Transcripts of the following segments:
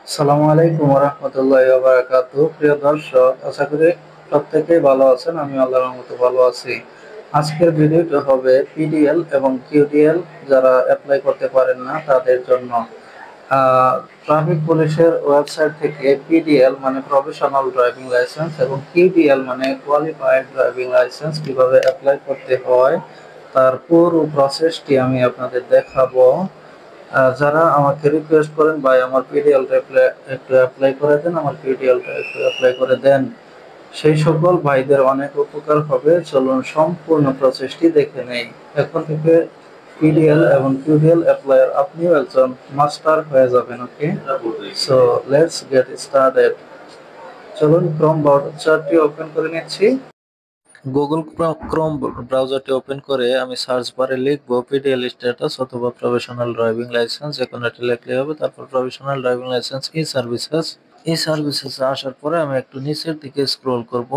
আসসালামু আলাইকুম ওয়া রাহমাতুল্লাহি ওয়া বারাকাতুহু। প্রিয় দর্শক, আশা করি প্রত্যেকেই ভালো আছেন। আমি আল্লাহর রহমতে ভালো আছি। আজকের ভিডিওটা হবে পিডিএল এবং কিউডিএল যারা অ্যাপ্লাই করতে পারেন না তাদের জন্য। ট্রাফিক পুলিশের ওয়েবসাইট থেকে পিডিএল মানে প্রফেশনাল ড্রাইভিং লাইসেন্স এবং কিউডিএল মানে কোয়ালিফাইড ড্রাইভিং লাইসেন্স কিভাবে অ্যাপ্লাই করতে হয় তার পুরো প্রসেসটি আমি আপনাদের দেখাবো। যারা আমাকে রিকোয়েস্ট করেন ভাই আমার পিডিএলটা একটু অ্যাপ্লাই করে দেন, আমার পিডিএলটা একটু অ্যাপ্লাই করে দেন, সেই সকল ভাইদের অনেক উপকার হবে। চলুন সম্পূর্ণ প্রসেসটি দেখে নেই। এখন থেকে পিডিএল এবং কিউডিএল অ্যাপ্লায়ার আপনিও একজন মাস্টার হয়ে যাবেন। ওকে, সো লেটস গেট স্টার্টেড। চলুন ক্রোম ব্রাউজারটি ওপেন করে নিচ্ছি। গুগল ক্রোম ব্রাউজারটি ওপেন করে আমি সার্চ বারে লিখব পিডিএল স্ট্যাটাস অথবা প্রফেশনাল ড্রাইভিং লাইসেন্স, যে কোনো একটা লিখলে হবে। তারপর প্রফেশনাল ড্রাইভিং লাইসেন্স ই সার্ভিসেস, এই সার্ভিসেসে আসার পরে আমি একটু নিচের দিকে স্ক্রল করব।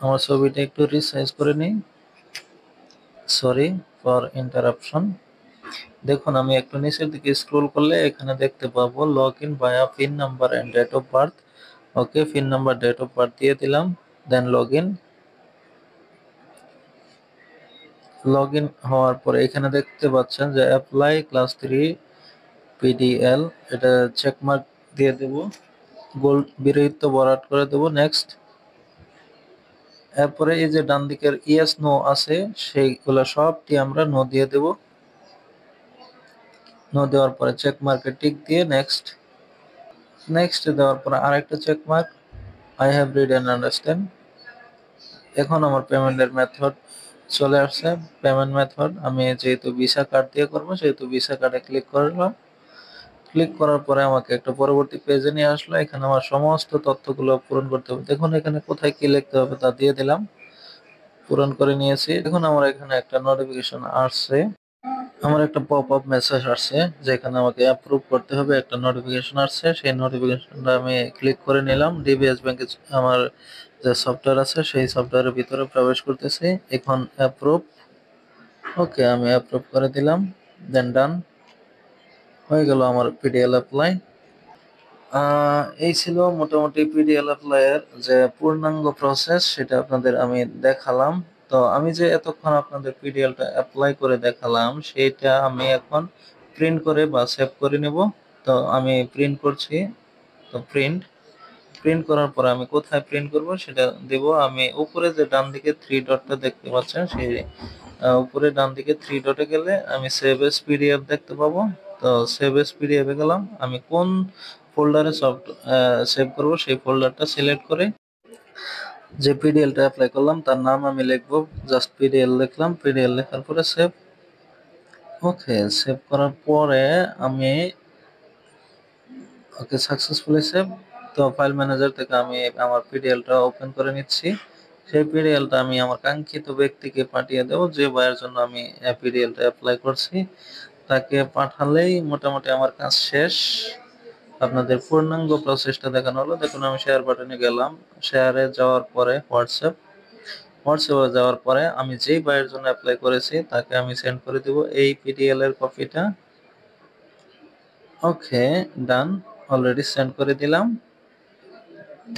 আমার ছবিটা একটু রিসাইজ করে নিই, সরি ফর ইন্টারাপশন। দেখুন আমি একটু নিচের দিকে স্ক্রল করলে এখানে দেখতে পাবো log in via PIN number and date of birth. Okay, PIN number date of birth দিয়ে দিলাম, দেন লগ ইন হওয়ার পরে এখানে দেখতে পাচ্ছেন যে অ্যাপ্লাই ক্লাস 3 পিডিএল, এটা চেকমার্ক দিয়ে দেব, গোল্ড বিরহিত বরাট করে দেব, নেক্সট। এরপরে এই যে ডান দিকের ইয়েস নো আছে সেইগুলো সবটি আমরা নো দিয়ে দেব। নো দেওয়ার পরে চেক মার্কে টিক দিয়ে নেক্সট। নেক্সট দেওয়ার পরে আরেকটা check mark, I have read and understand. এখন আমার পেমেন্টের মেথড চলে আসছে। পেমেন্ট মেথড আমি যেহেতু ভিসা কার্ড দিয়ে করবো সেহেতু ভিসা কার্ডে ক্লিক করলাম। ক্লিক করার পরে আমাকে একটা পরবর্তী পেজে নিয়ে আসলো। এখানে আমার সমস্ত তথ্যগুলো পূরণ করতে হবে। দেখুন এখানে কোথায় কি লিখতে হবে তা দিয়ে দিলাম, পূরণ করে নিয়েছি। এখন আমার এখানে একটা নোটিফিকেশন আসছে, আমার একটা পপ আপ মেসেজ আসছে যেখানে আমাকে অ্যাপ্রুভ করতে হবে। একটা নোটিফিকেশন আসছে, সেই নোটিফিকেশনটা আমি ক্লিক করে নিলাম। ডিবিএস ব্যাংকে আমার যে সফটওয়্যার আছে সেই সফটওয়্যারের ভিতরে প্রবেশ করতেছি। এখন অ্যাপ্রুভ, ওকে আমি অ্যাপ্রুভ করে দিলাম, দেন ডান হয়ে গেল আমার পিডিএল অ্যাপ্লাই। এই ছিল মোটামুটি পিডিএল অ্যাপ্লাইয়ের যে পূর্ণাঙ্গ প্রসেস, সেটা আপনাদের আমি দেখালাম। তো আমি যে এতক্ষণ আপনাদের পিডিএলটা অ্যাপ্লাই করে দেখালাম সেটা আমি এখন প্রিন্ট করে বা সেভ করে নেব। তো আমি প্রিন্ট করছি। তো প্রিন্ট প্রিন্ট করার পরে আমি কোথায় প্রিন্ট করব সেটা দেব। আমি উপরে যে ডান দিকে থ্রি ডটটা দেখতে পাচ্ছেন সেই উপরে ডান দিকে থ্রি ডটে গেলে আমি সেভ এস পিডিএফ দেখতে পাবো। তো সেভ এস পিডিএফ এ গেলাম। আমি কোন ফোল্ডারে সেভ করব সেই ফোল্ডারটা সিলেক্ট করে যে পিডিএলটা অ্যাপ্লাই করলাম তার নাম আমি লিখবো, জাস্ট পিডিএল লিখলাম। পিডিএল লেখার পরে সেভ। ওকে, সেভ করার পরে আমি ওকে সাকসেসফুলি সেভ। তো ফাইল ম্যানেজার থেকে আমি আমার পিডিএলটা ওপেন করে নিচ্ছি। সেই পিডিএলটা আমি আমার কাঙ্ক্ষিত ব্যক্তিকে পাঠিয়ে দেবো, যে ভাইয়ের জন্য আমি পিডিএলটা অ্যাপ্লাই করছি তাকে পাঠালেই মোটামুটি আমার কাজ শেষ। আপনাদের পূর্ণাঙ্গ প্রসেসটা দেখানো হলো। দেখুন আমি শেয়ার বাটনে গেলাম, শেয়ারে যাওয়ার পরে হোয়াটসঅ্যাপে যাওয়ার পরে আমি যেই ভাইয়ের জন্য অ্যাপ্লাই করেছি তাকে আমি সেন্ড করে দিব এই পিডিএল এর কপিটা। ওকে, ডান, অলরেডি সেন্ড করে দিলাম।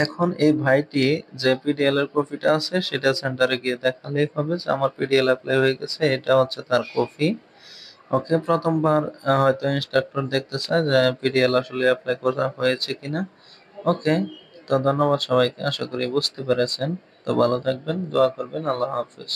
এখন এই ভাইটি যে পিডিএল এর কপিটা আছে সেটা সেন্টারে গিয়ে দেখালেই হবে যে আমার পিডিএল অ্যাপ্লাই হয়ে গেছে, এটা হচ্ছে তার কপি। ওকে, প্রথমবার হয়তো ইনস্ট্রাক্টর দেখতে চায় যে পিডিএল আসলে অ্যাপ্লাই করা হয়েছে কিনা। ওকে, তো ধন্যবাদ সবাইকে, আশা করি বুঝতে পেরেছেন। তো ভালো থাকবেন, দোয়া করবেন, আল্লাহ হাফেজ।